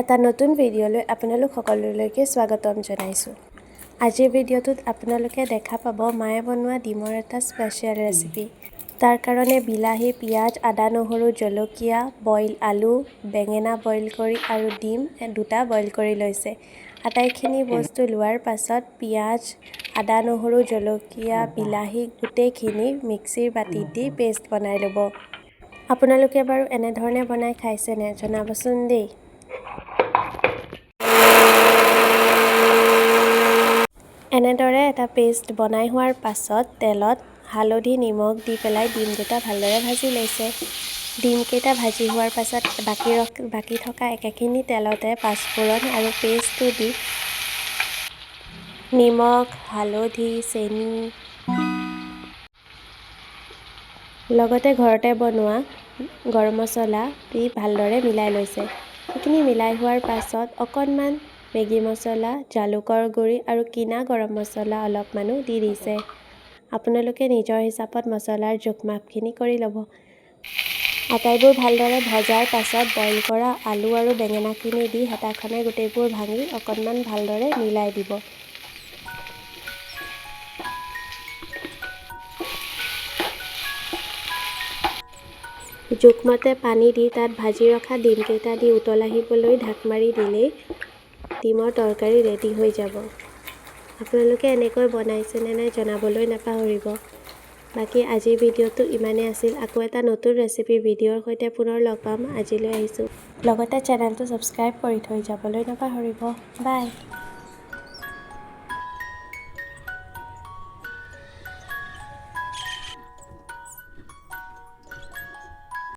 এটা নতুন ভিডিঅ'লৈ আপোনালোক সকলোলৈকে স্বাগতম জনাইছোঁ। আজিৰ ভিডিঅ'টোত আপোনালোকে দেখা পাব মায়ে বনোৱা ডিমৰ এটা স্পেচিয়েল ৰেচিপি। তাৰ কাৰণে বিলাহী, পিঁয়াজ, আদা, নহৰু, জলকীয়া, বইল আলু, বেঙেনা বইল কৰি আৰু ডিম দুটা বইল কৰি লৈছে। আটাইখিনি বস্তু লোৱাৰ পাছত পিঁয়াজ, আদা, নহৰু, জলকীয়া, বিলাহী গোটেইখিনি মিক্সিৰ বাতিত দি পেষ্ট বনাই ল'ব। আপোনালোকে বাৰু এনেধৰণে বনাই খাইছেনে জনাবচোন দেই। এনেদৰে এটা পেষ্ট বনাই হোৱাৰ পাছত তেলত হালধি নিমখ দি পেলাই ডিম দুটা ভালদৰে ভাজি লৈছে। ডিমকেইটা ভাজি হোৱাৰ পাছত বাকী থকা একেখিনি তেলতে পাঁচফোৰণ আৰু পেষ্টটো দি নিমখ, হালধি, চেনি লগতে ঘৰতে বনোৱা গৰম মছলা দি ভালদৰে মিলাই লৈছে। সেইখিনি মিলাই হোৱাৰ পাছত অকণমান মেগী মছলা, জালুকৰ গুড়ি আৰু কিনা গৰম মছলা অলপমানো দি দিছে। আপোনালোকে নিজৰ হিচাপত মছলাৰ জোখ-মাখখিনি কৰি ল'ব। আটাইবোৰ ভালদৰে ভজাৰ পাছত বইল কৰা আলু আৰু বেঙেনাখিনি দি হেতাখনে গোটেইবোৰ ভাঙি অকণমান ভালদৰে মিলাই দিব। জোখমতে পানী দি তাত ভাজি ৰখা ডিমকেইটা দি উতল আহিবলৈ ঢাক মাৰি দিলেই ডিমৰ তৰকাৰী ৰেডি হৈ যাব। আপোনালোকে এনেকৈ বনাইছেনে নাই জনাবলৈ নাপাহৰিব। বাকী আজিৰ ভিডিঅ'টো ইমানেই আছিল। আকৌ এটা নতুন ৰেচিপি ভিডিঅ'ৰ সৈতে পুনৰ লগ পাম। আজিলৈ আহিছোঁ। লগতে চেনেলটো ছাবস্ক্ৰাইব কৰি থৈ যাবলৈ নাপাহৰিব। বাই।